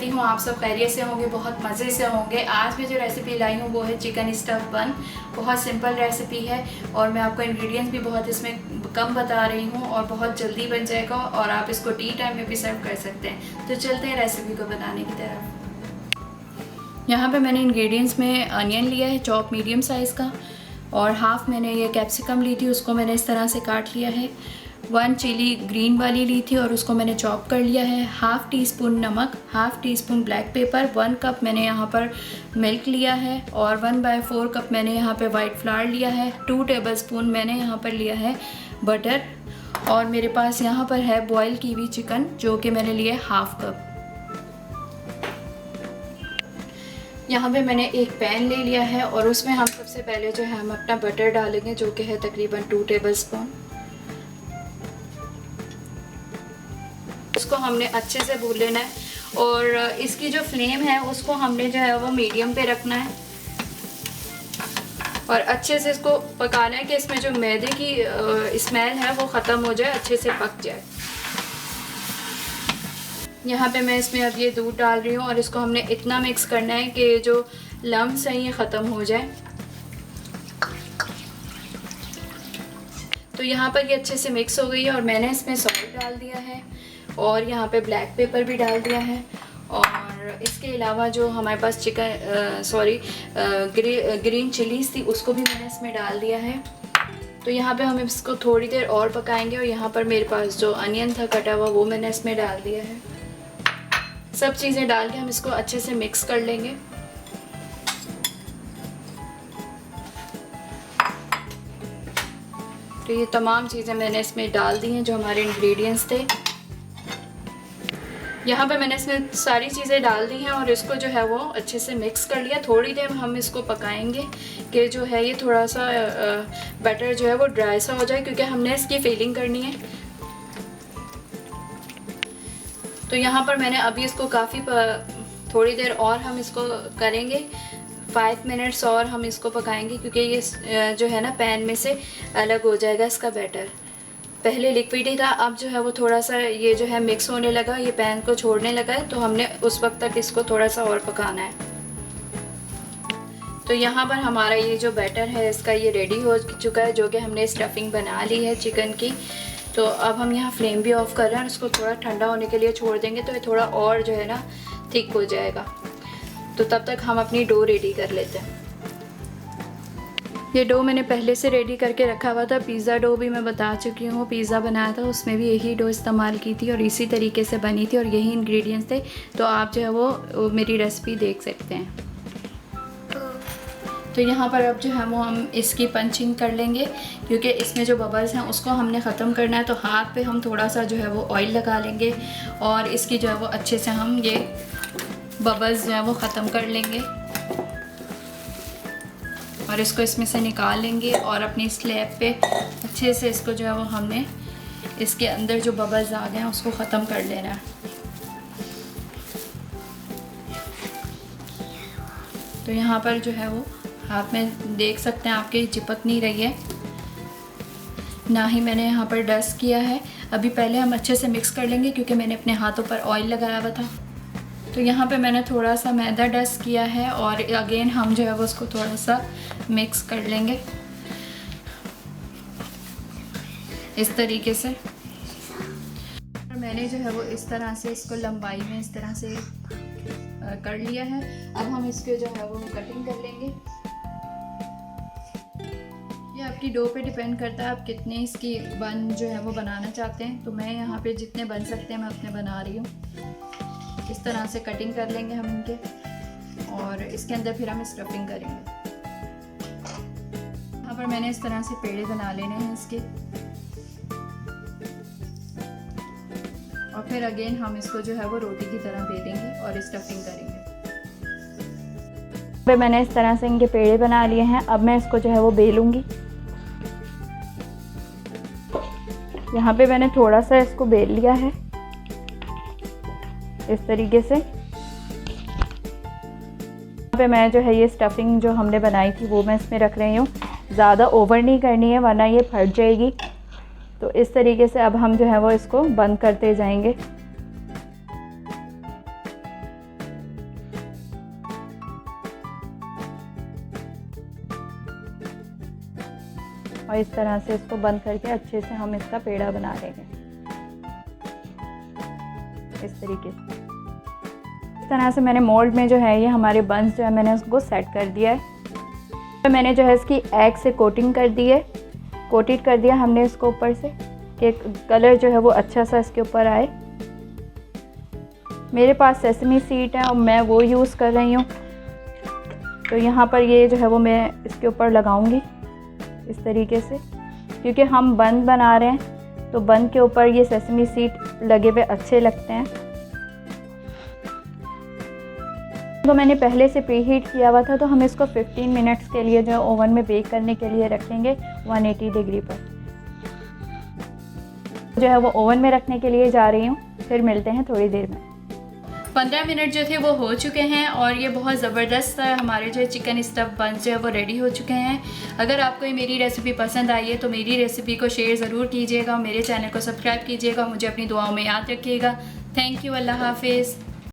करती हूँ आप सब खैरियत से होंगे, बहुत मज़े से होंगे। आज मैं जो रेसिपी लाई हूँ वो है चिकन स्टफ़ बन। बहुत सिंपल रेसिपी है और मैं आपको इंग्रेडिएंट्स भी बहुत इसमें कम बता रही हूँ और बहुत जल्दी बन जाएगा और आप इसको टी टाइम में भी सर्व कर सकते हैं। तो चलते हैं रेसिपी को बनाने की तरफ। यहाँ पे मैंने इंग्रेडिएंट्स में अनियन लिया है चॉप मीडियम साइज़ का, और हाफ़ मैंने ये कैप्सिकम ली थी, उसको मैंने इस तरह से काट लिया है। 1 चिली ग्रीन वाली ली थी और उसको मैंने चॉप कर लिया है। हाफ़ टी स्पून नमक, half tea spoon black pepper, 1 cup मैंने यहाँ पर मिल्क लिया है और 1/4 कप मैंने यहाँ पे वाइट फ्लावर लिया है। 2 टेबलस्पून मैंने यहाँ पर लिया है बटर, और मेरे पास यहाँ पर है बॉयल की हुई चिकन जो कि मैंने लिया है हाफ़ कप। यहाँ पे मैंने एक पैन ले लिया है और उसमें हम सबसे पहले जो है हम अपना बटर डालेंगे जो कि है तकरीबन 2 टेबलस्पून। उसको हमने अच्छे से भून लेना है और इसकी जो फ्लेम है उसको हमने जो है वो मीडियम पे रखना है और अच्छे से इसको पकाना है कि इसमें जो मैदे की स्मेल है वो ख़त्म हो जाए, अच्छे से पक जाए। यहाँ पे मैं इसमें अब ये दूध डाल रही हूँ और इसको हमने इतना मिक्स करना है कि जो लम्स हैं ये ख़त्म हो जाए। तो यहाँ पर ये अच्छे से मिक्स हो गई है और मैंने इसमें सॉल्ट डाल दिया है और यहाँ पे ब्लैक पेपर भी डाल दिया है, और इसके अलावा जो हमारे पास ग्रीन चिलीज़ थी उसको भी मैंने इसमें डाल दिया है। तो यहाँ पे हम इसको थोड़ी देर और पकाएंगे और यहाँ पर मेरे पास जो अनियन था कटा हुआ वो मैंने इसमें डाल दिया है। सब चीज़ें डाल के हम इसको अच्छे से मिक्स कर लेंगे। तो ये तमाम चीज़ें मैंने इसमें डाल दी हैं जो हमारे इंग्रेडिएंट्स थे। यहाँ पे मैंने इसमें सारी चीज़ें डाल दी हैं और इसको जो है वो अच्छे से मिक्स कर लिया। थोड़ी देर हम इसको पकाएंगे कि जो है ये थोड़ा सा बैटर जो है वो ड्राई सा हो जाए, क्योंकि हमने इसकी फिलिंग करनी है। तो यहाँ पर मैंने अभी इसको काफ़ी थोड़ी देर और हम इसको करेंगे, 5 मिनट्स और हम इसको पकाएंगे, क्योंकि ये जो है ना पैन में से अलग हो जाएगा इसका बैटर। पहले लिक्विड ही था, अब जो है वो थोड़ा सा ये जो है मिक्स होने लगा, ये पैन को छोड़ने लगा है, तो हमने उस वक्त तक इसको थोड़ा सा और पकाना है। तो यहाँ पर हमारा ये जो बैटर है इसका ये रेडी हो चुका है, जो कि हमने स्टफिंग बना ली है चिकन की। तो अब हम यहाँ फ्लेम भी ऑफ कर रहे हैं, उसको थोड़ा ठंडा होने के लिए छोड़ देंगे तो ये थोड़ा और जो है ना थिक हो जाएगा। तो तब तक हम अपनी डो रेडी कर लेते हैं। ये डो मैंने पहले से रेडी करके रखा हुआ था। पिज़्ज़ा डो भी मैं बता चुकी हूँ, पिज़्ज़ा बनाया था उसमें भी यही डो इस्तेमाल की थी और इसी तरीके से बनी थी और यही इंग्रेडिएंट्स थे। तो आप जो है वो मेरी रेसिपी देख सकते हैं। तो यहाँ पर अब जो है वो हम इसकी पंचिंग कर लेंगे, क्योंकि इसमें जो बबल्स हैं उसको हमने ख़त्म करना है। तो हाथ पे हम थोड़ा सा जो है वो ऑयल लगा लेंगे और इसकी जो है वो अच्छे से हम ये बबल्स जो है वो ख़त्म कर लेंगे और इसको इसमें से निकाल लेंगे और अपनी स्लैब पे अच्छे से इसको जो है वो हमने इसके अंदर जो बबल्स आ गए हैं उसको ख़त्म कर लेना है। तो यहाँ पर जो है वो हाथ में देख सकते हैं आपके चिपक नहीं रही है, ना ही मैंने यहाँ पर डस्ट किया है। अभी पहले हम अच्छे से मिक्स कर लेंगे क्योंकि मैंने अपने हाथों पर ऑयल लगाया हुआ था। तो यहाँ पे मैंने थोड़ा सा मैदा डस्ट किया है और अगेन हम जो है वो उसको थोड़ा सा मिक्स कर लेंगे इस तरीके से। और मैंने जो है वो इस तरह से इसको लंबाई में इस तरह से कर लिया है। अब हम इसके जो है वो कटिंग कर लेंगे। ये आपकी डो पे डिपेंड करता है आप कितने इसकी बन जो है वो बनाना चाहते हैं। तो मैं यहाँ पे जितने बन सकते हैं मैं उतने बना रही हूँ। इस तरह से कटिंग कर लेंगे हम इनके और इसके अंदर फिर हम स्टफिंग करेंगे। यहाँ पर मैंने इस तरह से पेड़े बना लेने हैं इसके, और फिर अगेन हम इसको जो है वो रोटी की तरह बेलेंगे और स्टफिंग करेंगे। फिर मैंने इस तरह से इनके पेड़े बना लिए हैं। अब मैं इसको जो है वो बेलूंगी। यहाँ पे मैंने थोड़ा सा इसको बेल लिया है इस तरीके से। यहाँ पे मैं जो है ये स्टफिंग जो हमने बनाई थी वो मैं इसमें रख रही हूँ। ज़्यादा ओवर नहीं करनी है वरना ये फट जाएगी। तो इस तरीके से अब हम जो है वो इसको बंद करते जाएंगे। और इस तरह से इसको बंद करके अच्छे से हम इसका पेड़ा बना लेंगे इस तरीके से। इस तरह से मैंने मोल्ड में जो है ये हमारे बंस जो है मैंने उसको सेट कर दिया है। तो मैंने जो है इसकी एग से कोटिंग कर दी है, कोटेड कर दिया हमने इसको ऊपर से कि कलर जो है वो अच्छा सा इसके ऊपर आए। मेरे पास सेसमी सीड है और मैं वो यूज़ कर रही हूँ। तो यहाँ पर ये जो है वो मैं इसके ऊपर लगाऊंगी इस तरीके से, क्योंकि हम बन बना रहे हैं तो बन के ऊपर ये सेसमी सीड लगे हुए अच्छे लगते हैं। तो मैंने पहले से प्री हीट किया हुआ था, तो हम इसको 15 मिनट्स के लिए जो है ओवन में बेक करने के लिए रखेंगे 180 डिग्री पर। जो है वो ओवन में रखने के लिए जा रही हूँ, फिर मिलते हैं थोड़ी देर में। 15 मिनट जो थे वो हो चुके हैं और ये बहुत ज़बरदस्त हमारे जो है चिकन स्टफ़ बंस जो है वो रेडी हो चुके हैं। अगर आपको ये मेरी रेसिपी पसंद आई है तो मेरी रेसिपी को शेयर ज़रूर कीजिएगा, मेरे चैनल को सब्सक्राइब कीजिएगा, मुझे अपनी दुआओं में याद रखिएगा। थैंक यू, अल्लाह हाफिज़।